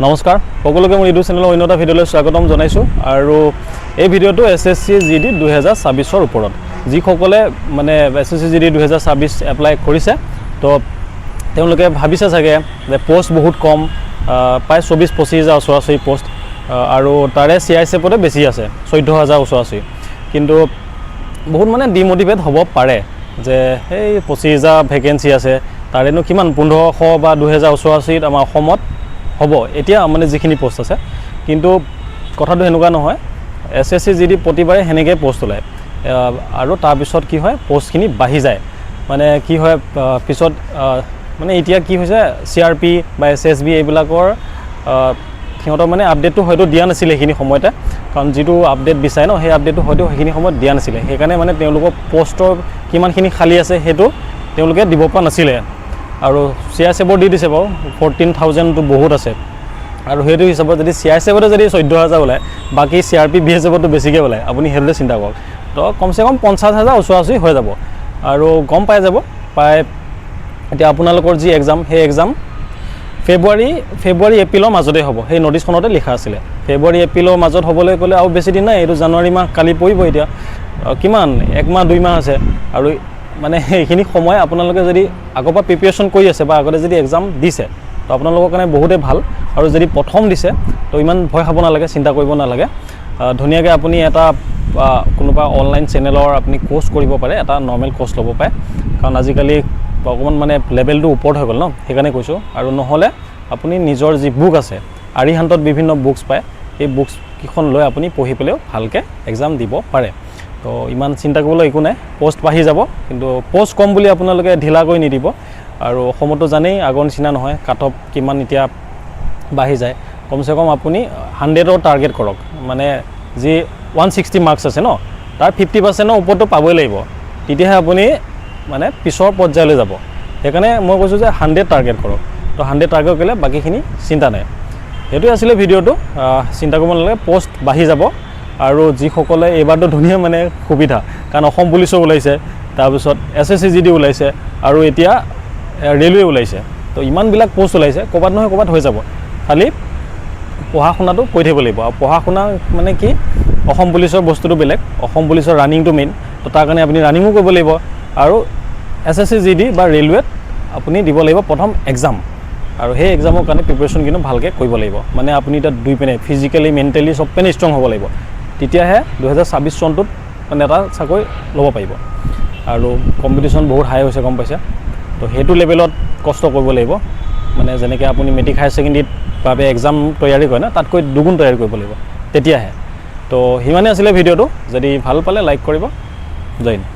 নমস্কাৰ সকলোকে মোৰ ইউটিউব চেনেলৰ অন্য এটা ভিডিঅ'লৈ স্বাগতম জনাইছোঁ আৰু এই ভিডিঅ'টো SSC GD 2026 ওপৰত যিসকলে মানে SSC GD 2026 এপ্লাই কৰিছে তো তেওঁলোকে ভাবিছে চাগে যে পোষ্ট বহুত কম প্ৰায় 24-25,000 ওচৰা-ওচৰি পোষ্ট আৰু তাৰে CISFতে বেছি আছে 14,000 ওচৰা-ওচৰি কিন্তু বহুত মানে ডিমোটিভেট হ'ব পাৰে যে এই 25,000 ভেকেঞ্চি আছে তাৰেনো কিমান 1500 বা 2000 ওচৰা-ওচৰিত আমাৰ অসমত হ'ব এতিয়া মানে যিখিনি পোষ্ট আছে কিন্তু কথাটো এনেকুৱা নহয় SSC GD প্ৰতিবাৰে হেনেকে পোষ্ট ওলায় আৰু তাৰ পিছত কি হয় পোষ্টখিনি বাঢ়ি যায় মানে কি হয় পিছত মানে এতিয়া কি হৈছে CRP বা SSB এইবিলাকৰ সিহঁতৰ মানে আপডেটটো হয়তো দিয়া নাছিলে এইখিনি সময়তে কাৰণ যিটো আপডেট বিচাৰে ন সেই আপডেটটো হয়তো সেইখিনি সময়ত দিয়া নাছিলে সেইকাৰণে মানে তেওঁলোকৰ পোষ্টৰ কিমানখিনি খালী আছে সেইটো তেওঁলোকে দিব পৰা নাছিলে আৰু CISFৰ দি দিছে বাৰু 14,000 তো বহুত আছে আৰু সেইটো হিচাপত যদি CISFতে যদি 14,000 ওলায় বাকি CRP BSFতো বেছিকৈ ওলায় আপুনি সেইটোতে চিন্তা কৰক তো কমসে কম 50,000 ওচৰা-ওচৰি হৈ যাব আৰু গম পাই যাব প্ৰায় এতিয়া আপোনালোকৰ যি এক্সাম সেই এক্সাম ফেব্ৰুৱাৰী এপ্ৰিলৰ মাজতে হ'ব সেই নটিছখনতে লিখা আছিলে ফেব্ৰুৱাৰী এপ্ৰিলৰ মাজত হ'বলৈ গ'লে আৰু বেছি দিন নাই এইটো জানুৱাৰী মাহ কালি পৰিব এতিয়া কিমান 1 মাহ 2 মাহ আছে আৰু মানে এইখিনি সময় আপোনালোকে যদি আগৰ পৰা প্ৰিপাৰেচন কৰি আছে বা আগতে যদি এক্সাম দিছে তো আপোনালোকৰ কাৰণে বহুতেই ভাল আৰু যদি প্ৰথম দিছে তো ইমান ভয় খাব নালাগে চিন্তা কৰিব নালাগে ধুনীয়াকৈ আপুনি এটা কোনোবা অনলাইন চেনেলৰ আপুনি কোৰ্চ কৰিব পাৰে এটা নৰ্মেল কোৰ্চ ল'ব পাৰে কাৰণ আজিকালি অকণমান মানে লেভেলটো ওপৰত হৈ গ'ল ন সেইকাৰণে কৈছোঁ আৰু নহ'লে আপুনি নিজৰ যি বুক আছে আৰিহান্তত বিভিন্ন বুকছ পায় এই বুকছ কিখন লৈ আপুনি পঢ়ি পেলাইও ভালকৈ এক্সাম দিব পাৰে তো ইমান চিন্তা কৰিবলৈ একো নাই পোষ্ট বাঢ়ি যাব কিন্তু পোষ্ট কম বুলি আপোনালোকে ঢিলা কৰি নিদিব আৰু অসমতো জানেই আগৰ নিচিনা নহয় কাট অফ কিমান এতিয়া বাঢ়ি যায় কমসে কম আপুনি 100ৰ টাৰ্গেট কৰক মানে যি 160 মাৰ্কছ আছে ন তাৰ 50%ৰ ওপৰতো পাবই লাগিব তেতিয়াহে আপুনি মানে পিছৰ পৰ্যায়লৈ যাব সেইকাৰণে মই কৈছোঁ যে 100 টাৰ্গেট কৰক তো 100 টাৰ্গেট কৰিলে বাকীখিনি চিন্তা নাই সেইটোৱে আছিলে ভিডিঅ'টো চিন্তা কৰিব নালাগে পোষ্ট বাঢ়ি যাব আৰু যিসকলে এইবাৰটো ধুনীয়া মানে সুবিধা কাৰণ অসম পুলিচো ওলাইছে তাৰপিছত SSC GD ওলাইছে আৰু এতিয়া ৰেলৱে ওলাইছে তো ইমানবিলাক পোষ্ট ওলাইছে ক'ৰবাত নহয় ক'ৰবাত হৈ যাব খালি পঢ়া শুনাটো কৰি থাকিব লাগিব আৰু পঢ়া শুনা মানে কি অসম পুলিচৰ বস্তুটো বেলেগ অসম পুলিচৰ ৰানিংটো মেইন তো তাৰ কাৰণে আপুনি ৰানিঙো কৰিব লাগিব আৰু SSC GD বা ৰেলৱেত আপুনি দিব লাগিব প্ৰথম এক্সাম আৰু সেই এক্সামৰ কাৰণে প্ৰিপাৰেশ্যন কিন্তু ভালকৈ কৰিব লাগিব মানে আপুনি এতিয়া দুই পিনে ফিজিকেলি মেণ্টেলি চব পিনে ষ্ট্ৰং হ'ব লাগিব তেতিয়াহে 2026 চনটোত মানে এটা চাকৰি ল'ব পাৰিব আৰু কম্পিটিশ্যন বহুত হাই হৈছে গম পাইছে তো সেইটো লেভেলত কষ্ট কৰিব লাগিব মানে যেনেকৈ আপুনি মেট্ৰিক হায়াৰ ছেকেণ্ডেৰীত বাবে এক্সাম তৈয়াৰী কৰে না তাতকৈ দুগুণ তৈয়াৰী কৰিব লাগিব তেতিয়াহে তো সিমানেই আছিলে ভিডিঅ'টো যদি ভাল পালে লাইক কৰিব জয় হিন্দ